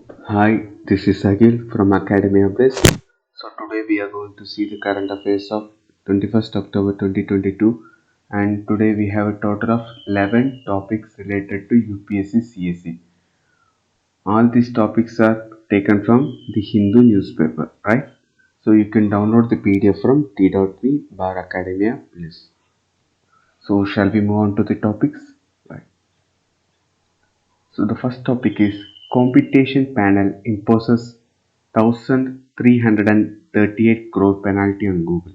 Hi, this is Agil from Academy Upsc. So today we are going to see the current affairs of 21st October 2022, and today we have a total of 11 topics related to UPSC CSE. All these topics are taken from the Hindu newspaper, right? So you can download the PDF from t.me/academia please. So shall we move on to the topics? Right. So the first topic is competition panel imposes 1,338 crore penalty on Google.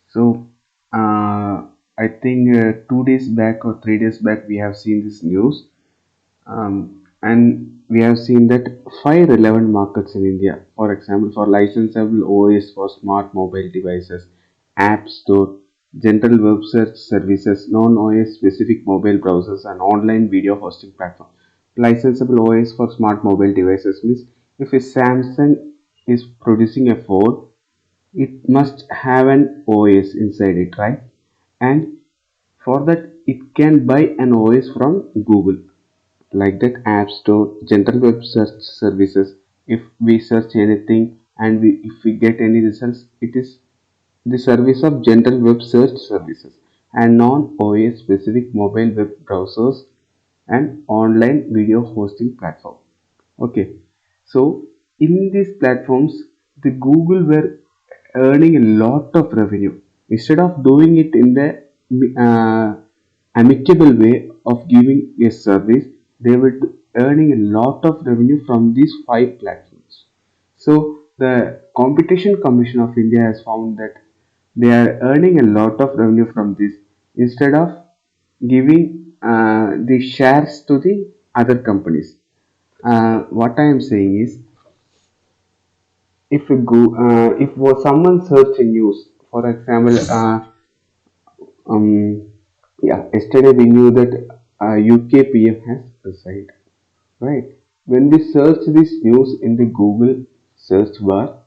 So I think 2 days back or 3 days back we have seen this news, and we have seen that five relevant markets in India, for example, for licensable OS for smart mobile devices, App Store, general web search services, non-OS specific mobile browsers, and online video hosting platform. Licensable OS for smart mobile devices means if a Samsung is producing a phone, it must have an OS inside it, right? And for that, it can buy an OS from Google, like that App Store, general web search services. If we search anything and if we get any results, it is the service of general web search services and non-OS specific mobile web browsers and online video hosting platform. Okay, so in these platforms, the Google were earning a lot of revenue. Instead of doing it in the amicable way of giving a service, they were earning a lot of revenue from these five platforms. So the Competition Commission of India has found that they are earning a lot of revenue from this instead of giving the shares to the other companies. What I am saying is, if someone search a news, for example, yeah, yesterday we knew that UK PM has resigned, right? When we search this news in the Google search bar,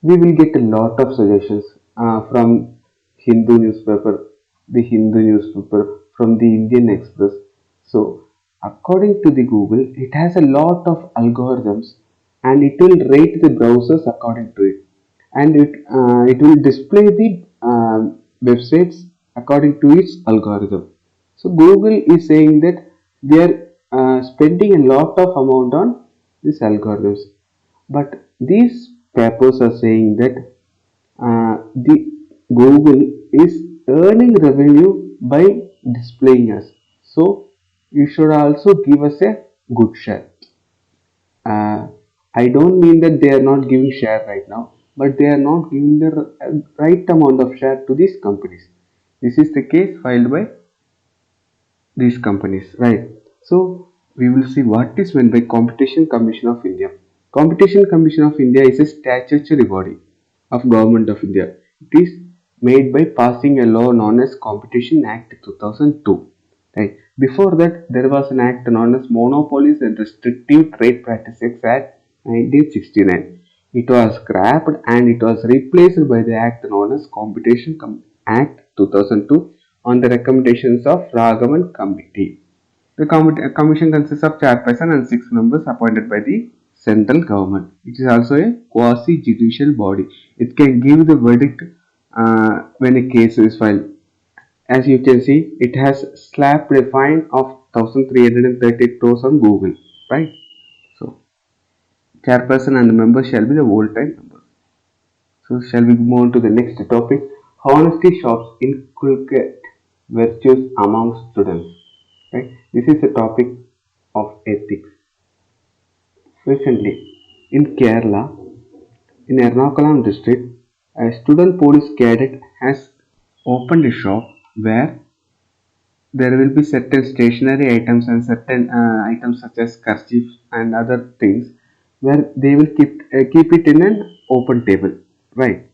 we will get a lot of suggestions from Hindu newspaper, the Hindu newspaper, from the Indian Express. So, according to the Google, it has a lot of algorithms and it will rate the browsers according to it, and it will display the websites according to its algorithm. So, Google is saying that they are spending a lot of amount on these algorithms, but these papers are saying that the Google is earning revenue by displaying us. So you should also give us a good share. Uh, I don't mean that they are not giving share right now, but they are not giving the right amount of share to these companies. This is the case filed by these companies, right? So we will see what is meant by Competition Commission of India. Competition Commission of India is a statutory body of Government of India. It is made by passing a law known as Competition Act 2002. Right. Before that, there was an act known as Monopolies and Restrictive Trade Practices Act 1969. It was scrapped and it was replaced by the act known as Act 2002 on the recommendations of Raghavan Committee. The commission consists of chairperson and six members appointed by the central government. It is also a quasi-judicial body. It can give the verdict when a case is filed. As you can see, it has slapped a fine of 1,330 crores on Google, right? So, chairperson and the members shall be the whole-time members. So, shall we move on to the next topic? Honesty shops inculcate virtues among students. Right? This is a topic of ethics. Recently, in Kerala, in Ernakulam district, a student police cadet has opened a shop where there will be certain stationery items and certain items such as kerchiefs and other things where they will keep it in an open table, right?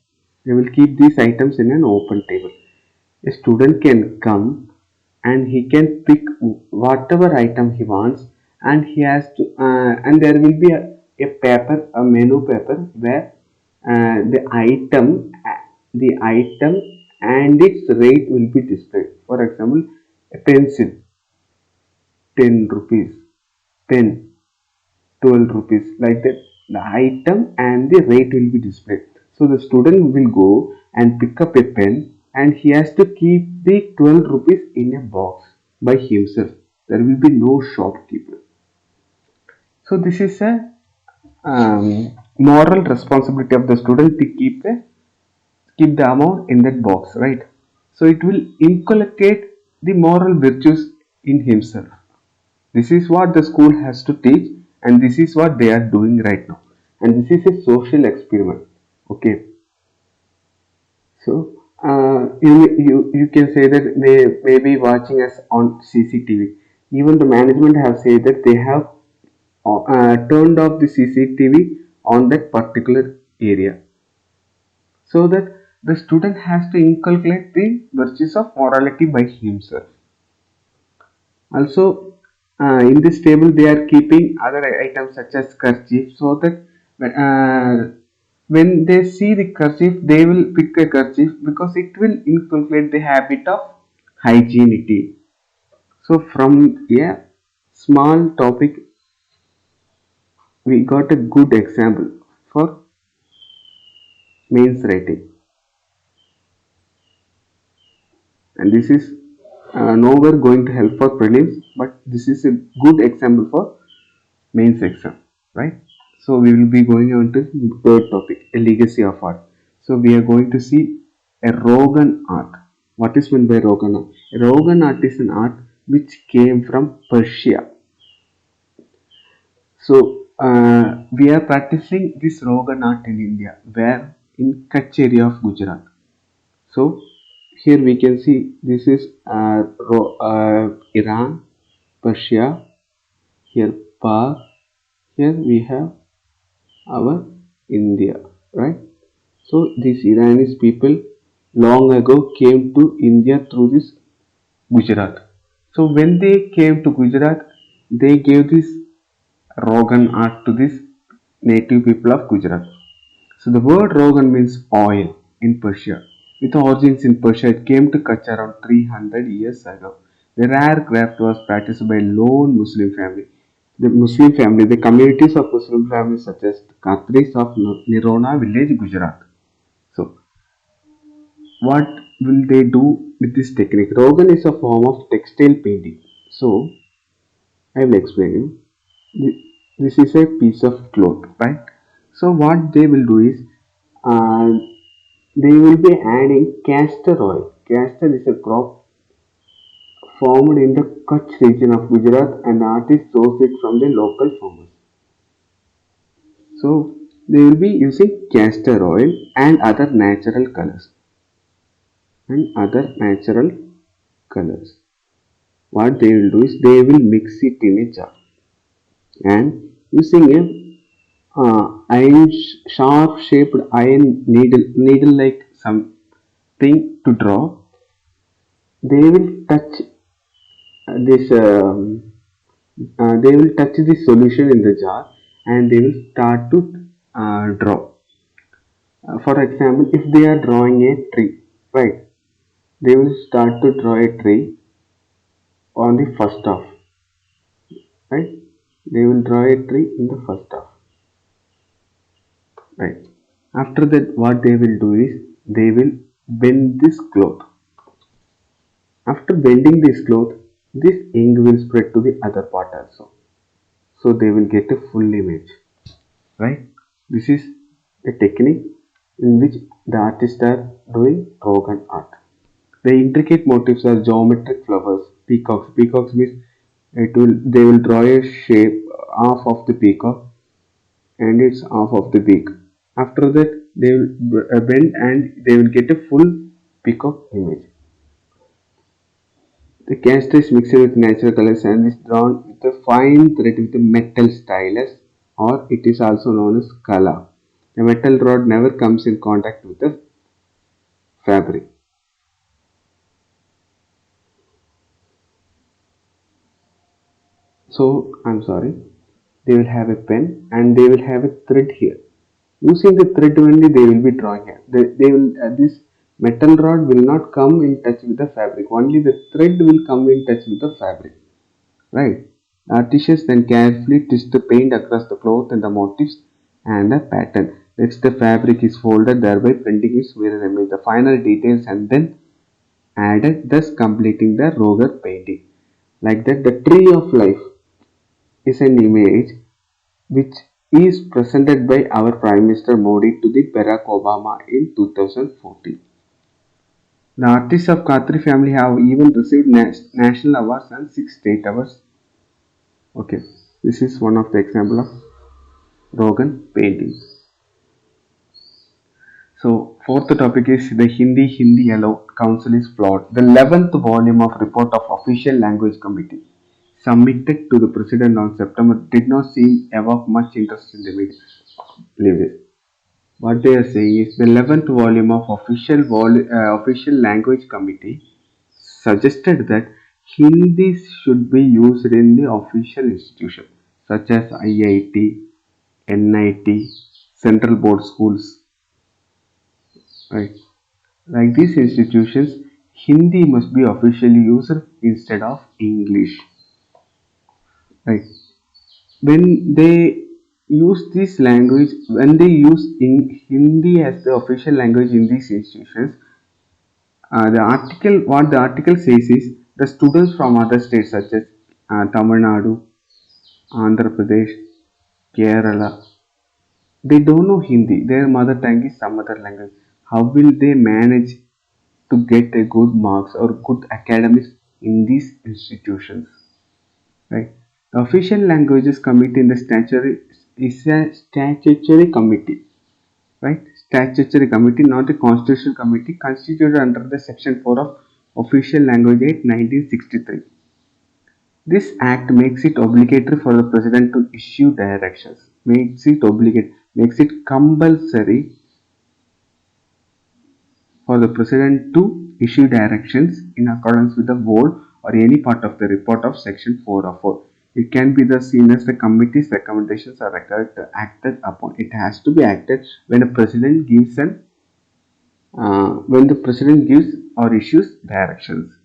They will keep these items in an open table. A student can come and he can pick whatever item he wants, and he has to and there will be a paper, a menu paper where the item and its rate will be displayed. For example, a pencil, 10 rupees, pen, 12 rupees, like that the item and the rate will be displayed. So the student will go and pick up a pen, and he has to keep the 12 rupees in a box by himself. There will be no shopkeeper. So this is a moral responsibility of the student to keep the amount in that box, right? So it will inculcate the moral virtues in himself. This is what the school has to teach, and this is what they are doing right now. And this is a social experiment. Okay, so you can say that they may be watching us on CCTV. Even the management have said that they have turned off the CCTV on that particular area, so that the student has to inculcate the virtues of morality by himself. Also, in this table, they are keeping other items such as kerchief, so that when they see the kerchief, they will pick a kerchief because it will inculcate the habit of hygienity. So, from a small topic, we got a good example for mains writing, and this is nowhere going to help for prelims, but this is a good example for mains exam, right? So we will be going on to third topic, a legacy of art. So we are going to see a Rogan art. What is meant by Rogan art? A Rogan art is an art which came from Persia. So we are practicing this Rogan art in India, where in Kutch area of Gujarat. So here we can see this is Iran, Persia, here Pak, here we have our India, right? So these Iranian people long ago came to India through this Gujarat. So when they came to Gujarat, they gave this Rogan art to this native people of Gujarat. So the word Rogan means oil in Persia. With origins in Persia, it came to Kutch around 300 years ago. The rare craft was practiced by lone Muslim family. The Muslim family, the communities of Muslim families such as the Khatris of Nirona village, Gujarat. So what will they do with this technique? Rogan is a form of textile painting. So I will explain you. This is a piece of cloth, right? So what they will do is uh, they will be adding castor oil. Castor is a crop formed in the Kutch region of Gujarat, and the artist source it from the local farmers. So they will be using castor oil and other natural colors. What they will do is they will mix it in a jar, and using a iron sharp shaped iron needle like something to draw, they will touch this they will touch the solution in the jar, and they will start to draw. For example, if they are drawing a tree, right, they will start to draw a tree on the first half, right? They will draw a tree in the first half, right? After that, what they will do is they will bend this cloth. After bending this cloth, this ink will spread to the other part also, so they will get a full image, right? This is a technique in which the artists are doing Rogan art. The intricate motifs are geometric flowers, peacocks. Peacocks means they will draw a shape half of the peacock and its half of the beak. After that, they will bend and they will get a full peacock image. The cast is mixed with natural colors and is drawn with a fine thread with a metal stylus, or it is also known as kala. The metal rod never comes in contact with the fabric. So I'm sorry, they will have a pen and they will have a thread here. Using the thread only they will be drawing here. They will this metal rod will not come in touch with the fabric. Only the thread will come in touch with the fabric. Right. Artisans then carefully twist the paint across the cloth and the motifs and the pattern. Next, the fabric is folded, thereby printing its mirror image. The final details and then added, thus completing the Roger painting. Like that, the tree of life is an image which is presented by our Prime Minister Modi to the Barack Obama in 2014. The artists of Khatri family have even received national awards and 6 state awards. Okay, this is one of the example of Rogan painting. So fourth topic is the Hindi Yellow Council is flawed. The 11th volume of report of Official Language Committee submitted to the President on September did not seem evoke much interest in the media. Leave this. What they are saying is the 11th volume of Official Language Committee suggested that Hindi should be used in the official institutions such as IIT, NIT, Central Board Schools. Right. Like these institutions, Hindi must be officially used instead of English. Right. When they use this language, when they use Hindi as the official language in these institutions, what the article says is the students from other states such as Tamil Nadu, Andhra Pradesh, Kerala, they don't know Hindi. Their mother tongue is some other language. How will they manage to get a good marks or good academics in these institutions? Right. The official languages committee in the statutory is a statutory committee, right? Statutory committee, not a constitutional committee, constituted under the Section 4 of Official Language Act 1963. This act makes it obligatory for the president to issue directions, makes it compulsory for the president to issue directions in accordance with the word or any part of the report of section 404. It can be thus seen as the committee's recommendations are acted upon. It has to be acted when the president gives or issues directions.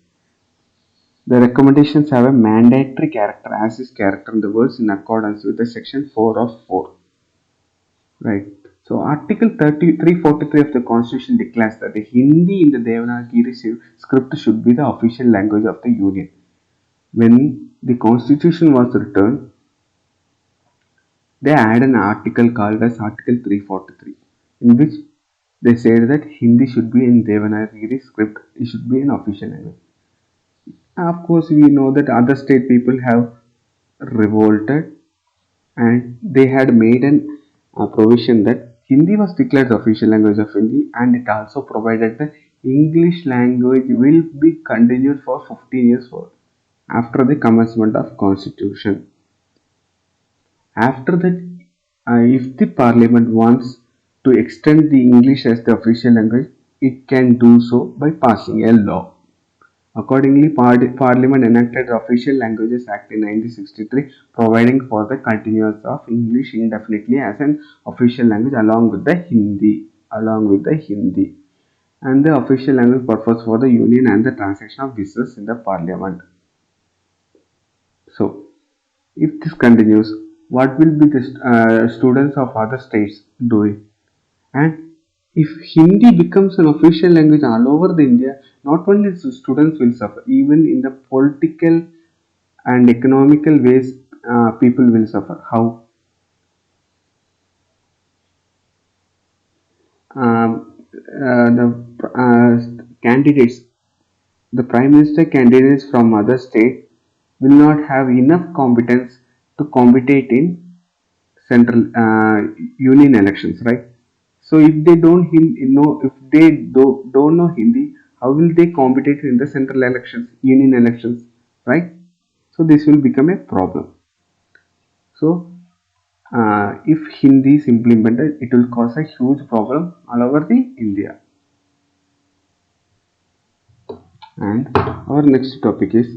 The recommendations have a mandatory character as is character in the words in accordance with the section 4 of 4. Right. So Article 343 of the Constitution declares that the Hindi in the Devanagari script should be the official language of the Union. When the Constitution was written, they added an article called as Article 343, in which they said that Hindi should be in Devanagari script. It should be an official language. Of course, we know that other state people have revolted and they had made a provision that Hindi was declared the official language of India, and it also provided that English language will be continued for 15 years after the commencement of constitution. After that, if the parliament wants to extend the English as the official language, it can do so by passing a law. Accordingly, Parliament enacted the Official Languages Act in 1963, providing for the continuance of English indefinitely as an official language along with the Hindi, and the official language purpose for the Union and the transaction of business in the Parliament. So, if this continues, what will be the students of other states doing? And if Hindi becomes an official language all over the India, not only the students will suffer, even in the political and economical ways, people will suffer. How? The candidates, the prime minister candidates from other states will not have enough competence to compete in central union elections, right? So if they don't know Hindi, how will they compete in the central elections, union elections, right? So this will become a problem. So if Hindi is implemented, it will cause a huge problem all over the India. And our next topic is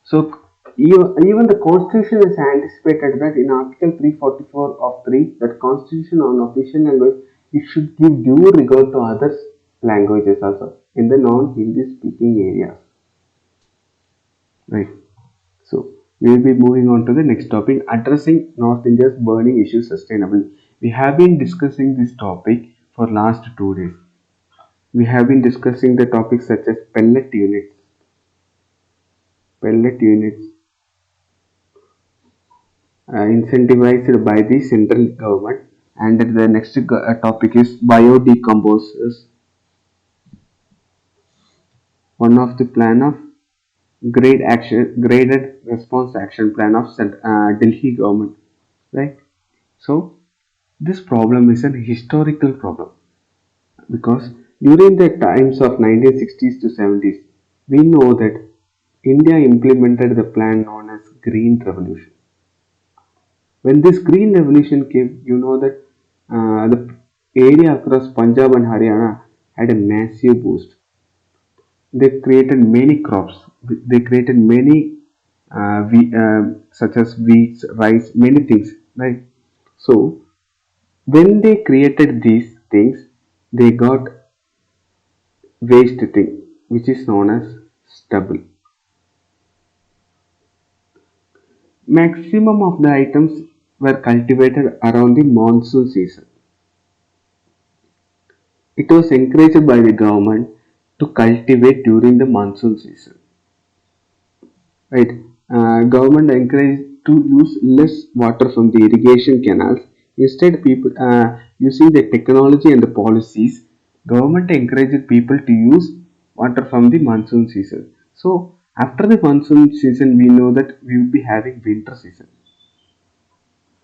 so even the constitution is anticipated that in Article 344 of 3 that constitution on official language it should give due regard to others languages also in the non-Hindi speaking areas, right? So we will be moving on to the next topic, addressing North India's burning issues sustainably. We have been discussing this topic for last 2 days. We have been discussing the topics such as pellet units incentivized by the central government, and the next topic is biodecomposers, one of the plan of graded response action plan of Delhi government, right? So this problem is an historical problem because during the times of 1960s to 70s, we know that India implemented the plan known as Green Revolution. When this Green Revolution came, you know that the area across Punjab and Haryana had a massive boost. They created many crops. They created many such as wheat, rice, many things, right? So when they created these things, they got waste thing, which is known as stubble. Maximum of the items were cultivated around the monsoon season. It was encouraged by the government to cultivate during the monsoon season. Right? Government encouraged to use less water from the irrigation canals. Instead, people using the technology and the policies, government encouraged people to use water from the monsoon season. So after the monsoon season, we know that we will be having winter season.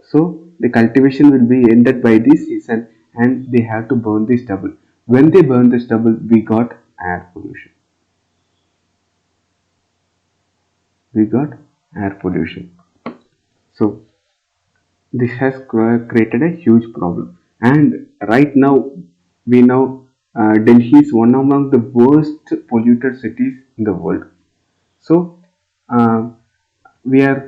So the cultivation will be ended by this season, and they have to burn the stubble. When they burn the stubble, we got air pollution. We got air pollution. So this has created a huge problem. And right now, we know Delhi is one among the worst polluted cities in the world. So uh, we are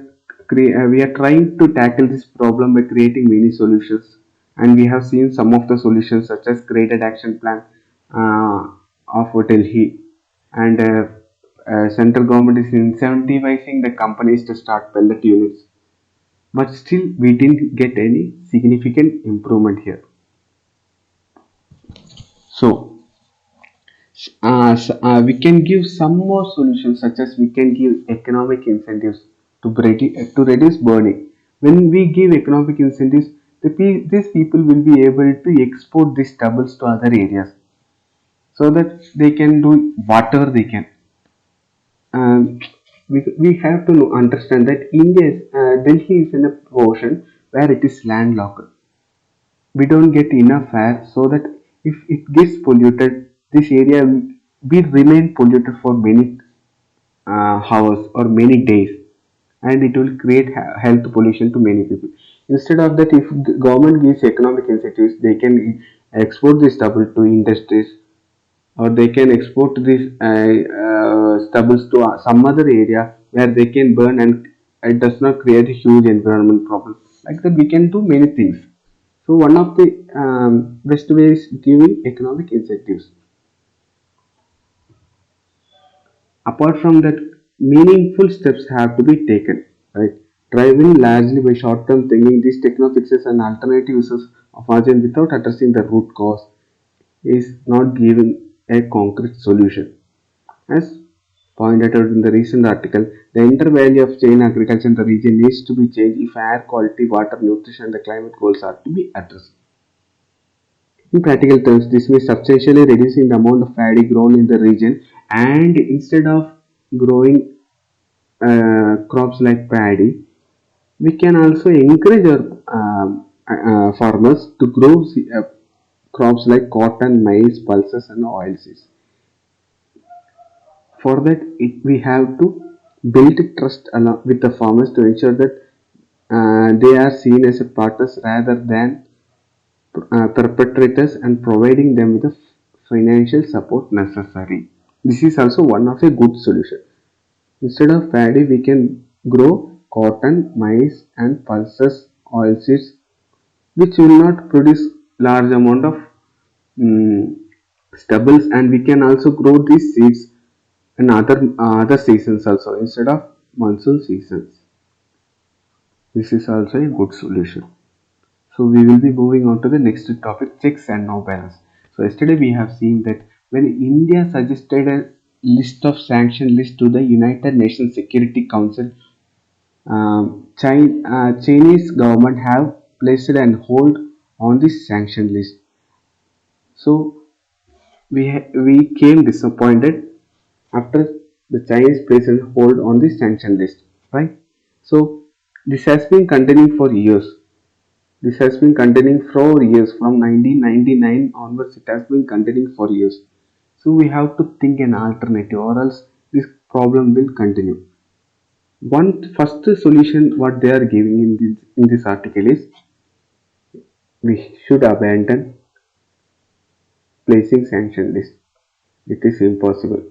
we are trying to tackle this problem by creating many solutions, and we have seen some of the solutions such as graded action plan of Delhi, and central government is incentivizing the companies to start pellet units, but still we didn't get any significant improvement here. So we can give some more solutions, such as we can give economic incentives to reduce burning. When we give economic incentives, these people will be able to export these stubbles to other areas so that they can do whatever they can. We have to understand that Delhi is in a portion where it is landlocked. We don't get enough air, so that if it gets polluted, this area will be remain polluted for many hours or many days, and it will create health pollution to many people. Instead of that, if government gives economic incentives, they can export this stubble to industries, or they can export these stubbles to some other area where they can burn, and it does not create a huge environment problem. Like that, we can do many things. So one of the best ways is giving economic incentives. Apart from that, meaningful steps have to be taken. Right, driving largely by short-term thinking, these techno fixes and alternative uses of oxygen without addressing the root cause is not giving a concrete solution. As pointed out in the recent article, the inter value of chain agriculture in the region needs to be changed if air quality, water, nutrition, and the climate goals are to be addressed. In practical terms, this means substantially reducing the amount of paddy grown in the region, and instead of growing crops like paddy, we can also encourage our farmers to grow crops like cotton, maize, pulses, and oilseeds. For that, we have to build trust along with the farmers to ensure that they are seen as a partners rather than perpetrators, and providing them with the financial support necessary. This is also one of a good solution. Instead of paddy, we can grow cotton, maize, and pulses oilseeds, which will not produce large amount of mm, stubbles, and we can also grow these seeds in other seasons also instead of monsoon seasons. This is also a good solution. So we will be moving on to the next topic, checks and no balance. So yesterday we have seen that when India suggested a list of sanction list to the United Nations Security Council, Chinese government have placed an hold on this sanction list. So we came disappointed after the Chinese placed a hold on the sanction list, right? So this has been continuing for years. This has been continuing for years. From 1999 onwards, it has been continuing for years. So we have to think an alternative, or else this problem will continue. One first solution what they are giving in this article is we should abandon placing sanction list. It is impossible.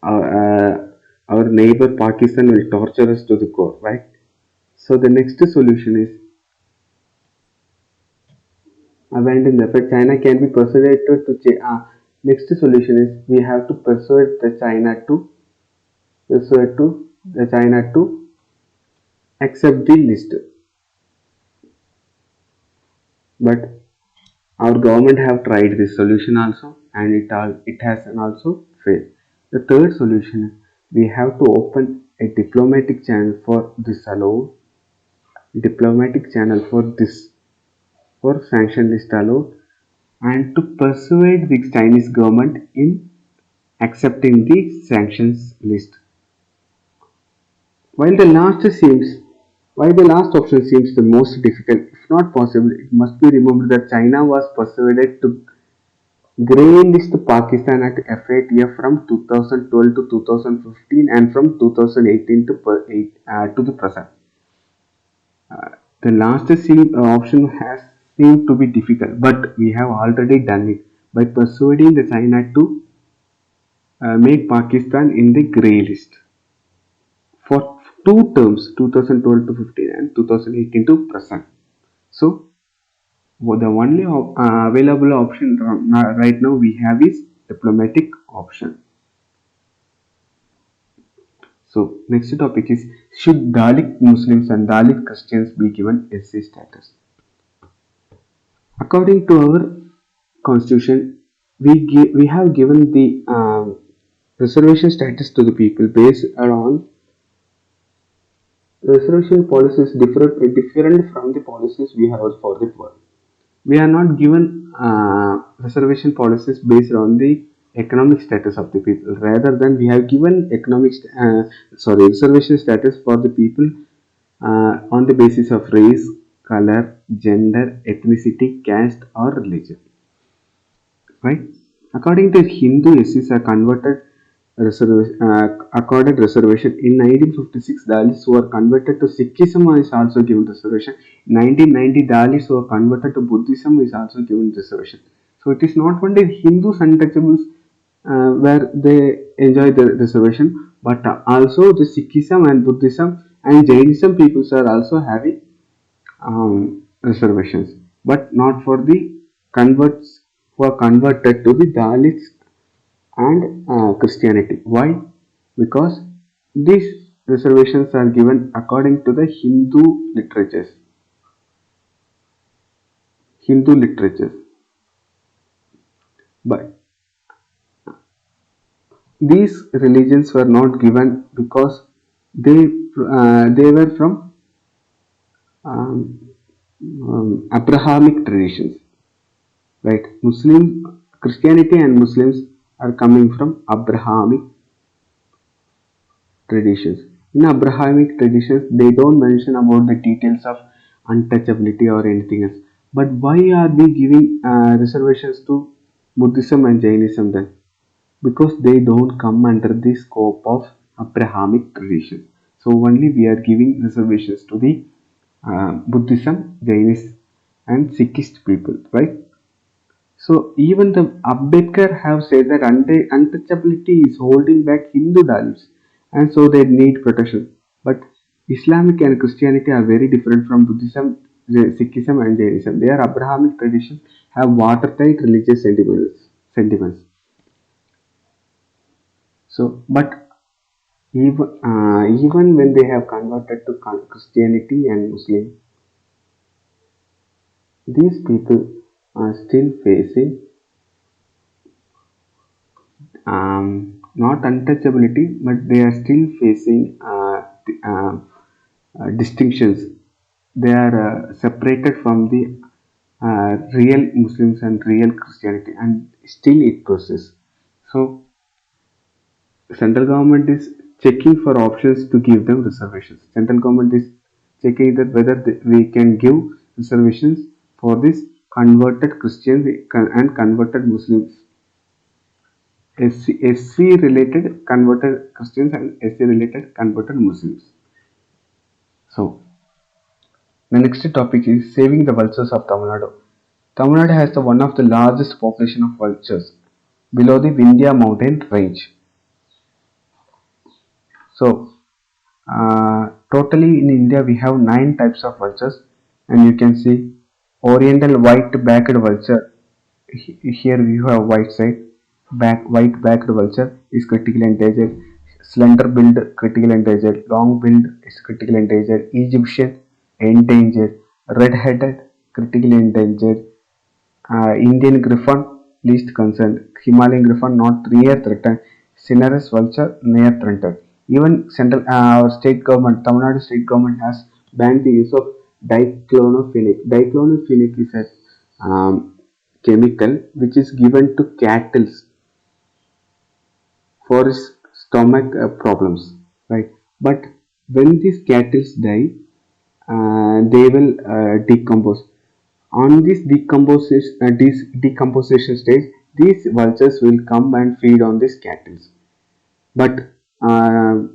Our neighbor Pakistan will torture us to the core, right? So the next solution is abandon the effort. China can be persuaded next solution is we have to persuade the China to accept the list. But our government have tried this solution also, and it has also failed. The third solution is we have to open a diplomatic channel for sanction list allow, and to persuade the Chinese government in accepting the sanctions list. While the last seems while the last option seems the most difficult, if not possible, it must be remembered that China was persuaded to grey list Pakistan at FATF from 2012 to 2015 and from 2018 to the present. The last option has seemed to be difficult, but we have already done it by persuading the China to make Pakistan in the grey list for two terms, 2012 to 15 and 2018 to present. So the only available option right now we have is diplomatic option. So next topic is, should Dalit Muslims and Dalit Christians be given SC status? According to our constitution, we have given the reservation status to the people based on reservation policies different from the policies we have for the poor. We are not given reservation policies based on the economic status of the people. Rather than we have given reservation status for the people on the basis of race, color, gender, ethnicity, caste, or religion. Right? According to Hindu, SCs are accorded reservation. In 1956, Dalits who are converted to Sikhism is also given reservation. In 1990, Dalits who are converted to Buddhism is also given reservation. So it is not only Hindus untouchables where they enjoy the reservation, but also the Sikhism and Buddhism and Jainism peoples are also having reservations, but not for the converts who are converted to the Dalits and Christianity. Why? Because these reservations are given according to the Hindu literatures. But these religions were not given because they were from um, Abrahamic traditions, right? Christianity and Muslims are coming from Abrahamic traditions. In Abrahamic traditions, they don't mention about the details of untouchability or anything else. But why are we giving reservations to Buddhism and Jainism then? Because they don't come under the scope of Abrahamic traditions. So only we are giving reservations to the Buddhism, Jainism, and Sikhist people, right? So even the Ambedkar have said that untouchability is holding back Hindu Dalits, and so they need protection. But Islamic and Christianity are very different from Buddhism, Sikhism, and Jainism. Their Abrahamic traditions have watertight religious sentiments. sentiments. So, but even when they have converted to Christianity and Muslim, these people are still facing not untouchability, but they are still facing distinctions. They are separated from the real Muslims and real Christianity, and still it persists. So, central government is checking for options to give them reservations. Central government is checking that whether we can give reservations for this converted Christians and converted Muslims, SC related converted Christians and SC related converted Muslims. So the next topic is saving the vultures of Tamil Nadu. Tamil Nadu has one of the largest population of vultures below the Vindhya mountain range. So totally in India we have 9 types of vultures, and you can see Oriental white-backed vulture. Here we have white side, white-backed vulture is critically endangered. Slender-billed critical endangered, long-billed is critically endangered. Egyptian endangered, red-headed critically endangered. Indian griffon least concerned, Himalayan griffon not near threatened, Cinereus vulture near threatened. Even central our state government, Tamil Nadu state government has banned the use of diclonophenate. Diclonophenate is a chemical which is given to cattle for its stomach problems, right? But when these cattle die, they will decompose. On this decomposition stage, these vultures will come and feed on these cattle. But uh,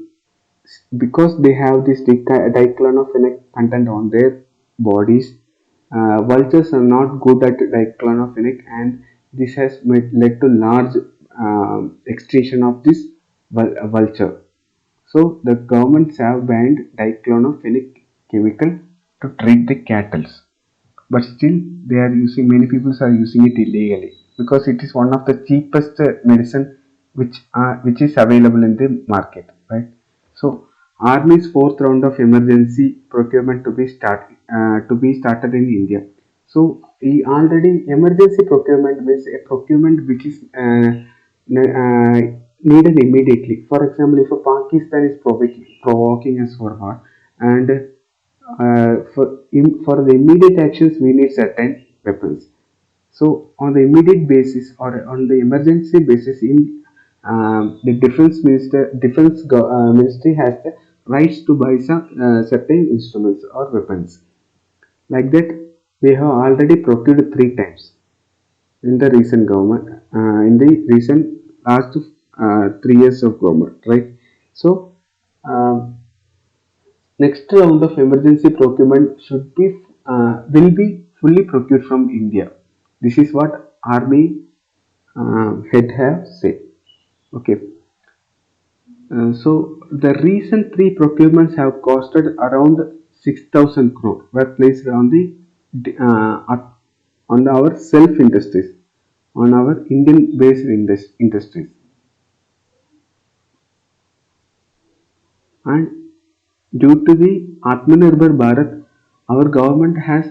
because they have this diclonophenate content on their bodies, vultures are not good at diclonophenate, and this has led to large extinction of this vulture. So the governments have banned diclonophenate chemical to treat the cattle, but still they are using, many people are using it illegally because it is one of the cheapest medicine which is available in the market, right? So army's fourth round of emergency procurement to be started in India. So already emergency procurement means a procurement which is needed immediately. For example, if a Pakistan is provoking us for war, and for the immediate actions we need certain weapons. So on the immediate basis or on the emergency basis, in the ministry has the rights to buy some certain instruments or weapons. Like that, we have already procured 3 times in the recent government, in the recent last 3 years of government, right? So um, next round of emergency procurement will be fully procured from India. This is what Army head have said. Okay. So the recent 3 procurements have costed around 6,000 crore. Were placed on the on our self industries, on our Indian based industries, and due to the Atmanirbhar Bharat, our government has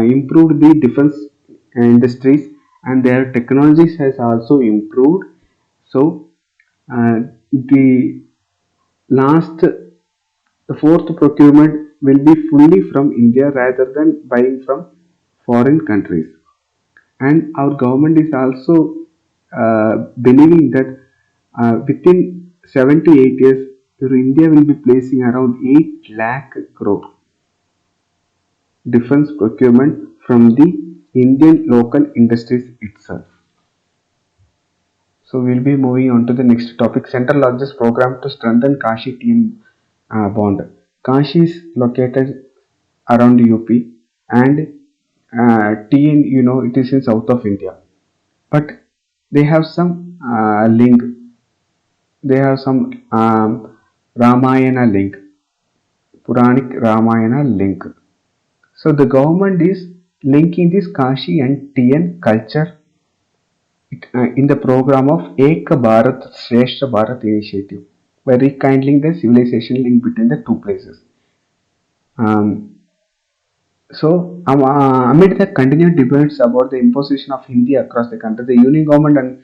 improved the defense industries, and their technologies has also improved. So the last, the fourth procurement will be fully from India rather than buying from foreign countries. And our government is also believing that within 7 to 8 years, India will be placing around 8 lakh crore defense procurement from the Indian local industries itself. So we'll be moving on to the next topic. Central largest program to strengthen Kashi team bond. Kashi is located around UP, and TN, it is in south of India. But they have some link. They have some Ramayana link, Puranic Ramayana link. So the government is linking this Kashi and TN culture in the program of Ek Bharat Shrestha Bharat initiative by rekindling the civilization link between the two places. Um, Amid the continued debates about the imposition of Hindi across the country, the Union government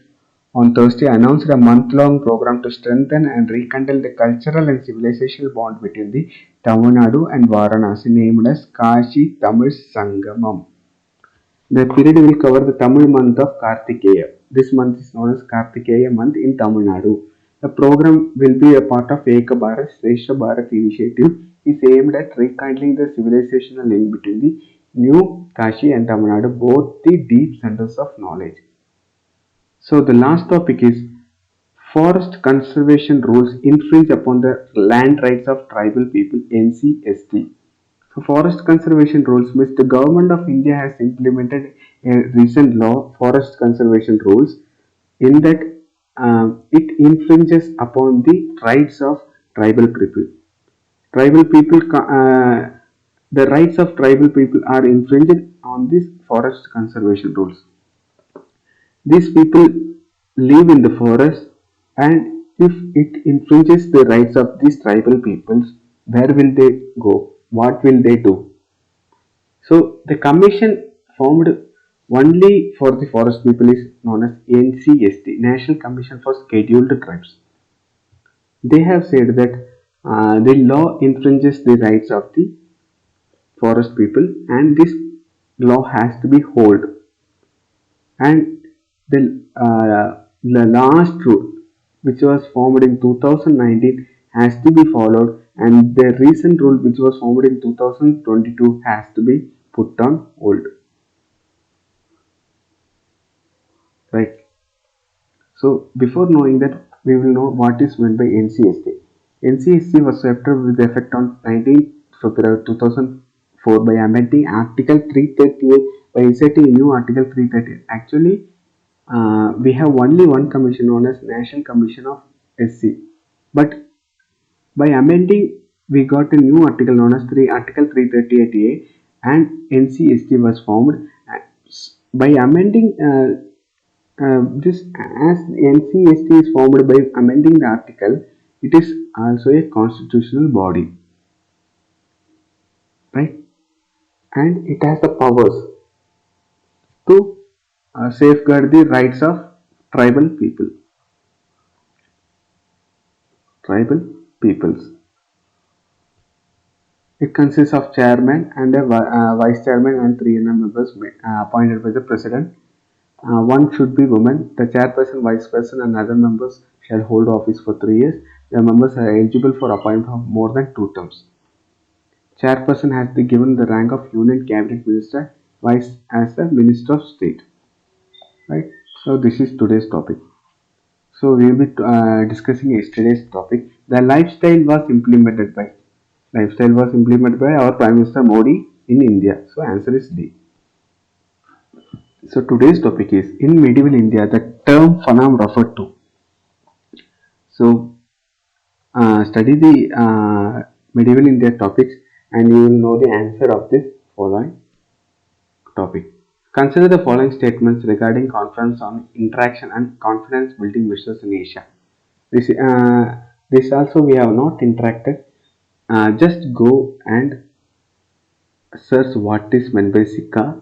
on Thursday announced a month-long program to strengthen and rekindle the cultural and civilizational bond between the Tamil Nadu and Varanasi, named as Kashi Tamil Sangamam. The period will cover the Tamil month of Kartikeya. This month is known as Kartikeya month in Tamil Nadu. The program will be a part of Eka Bharat Shrestha Bharat initiative is aimed at rekindling the civilizational link between the new Kashi and Tamil Nadu, both the deep centers of knowledge. So the last topic is forest conservation rules infringe upon the land rights of tribal people NCST. So forest conservation rules means the government of India has implemented a recent law, forest conservation rules, in that it infringes upon the rights of tribal people. Tribal people, the rights of tribal people are infringed on these forest conservation rules. These people live in the forest, and if it infringes the rights of these tribal peoples, where will they go? What will they do? So the commission formed only for the forest people is known as NCST, National Commission for Scheduled Tribes. They have said that the law infringes the rights of the forest people, and this law has to be held. And the last rule, which was formed in 2019, has to be followed, and the recent rule, which was formed in 2022, has to be put on hold. Right. So before knowing that, we will know what is meant by NCST. NCST was adopted with effect on 19th February 2004 by amending Article 338 by inserting a new Article 338. Actually, we have only one commission known as National Commission of SC. But by amending, we got a new article known as Article 338A, and NCST was formed. By amending this, as NCST is formed by amending the article, it is also a constitutional body, right? And it has the powers to safeguard the rights of tribal people, tribal peoples. It consists of chairman and a vice chairman and three members appointed by the president. One should be woman. The chairperson, vice president, and other members shall hold office for 3 years. The members are eligible for appointment for more than 2 terms. Chairperson has been given the rank of Union Cabinet Minister, vice as a Minister of State. Right. So this is today's topic. So we will be discussing yesterday's topic. The lifestyle was implemented by our Prime Minister Modi in India. So answer is D. So today's topic is in medieval India the term phanam referred to. So study the medieval India topics and you will know the answer of this following topic. Consider the following statements regarding conference on interaction and confidence building measures in Asia. This also we have not interacted. Just go and search what is meant by Sikha,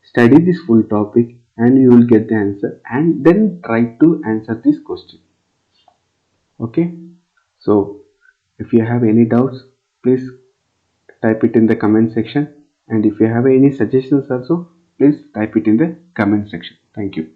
study this full topic and you will get the answer and then try to answer this question. Okay. So if you have any doubts, please type it in the comment section, and if you have any suggestions also, please type it in the comment section. Thank you.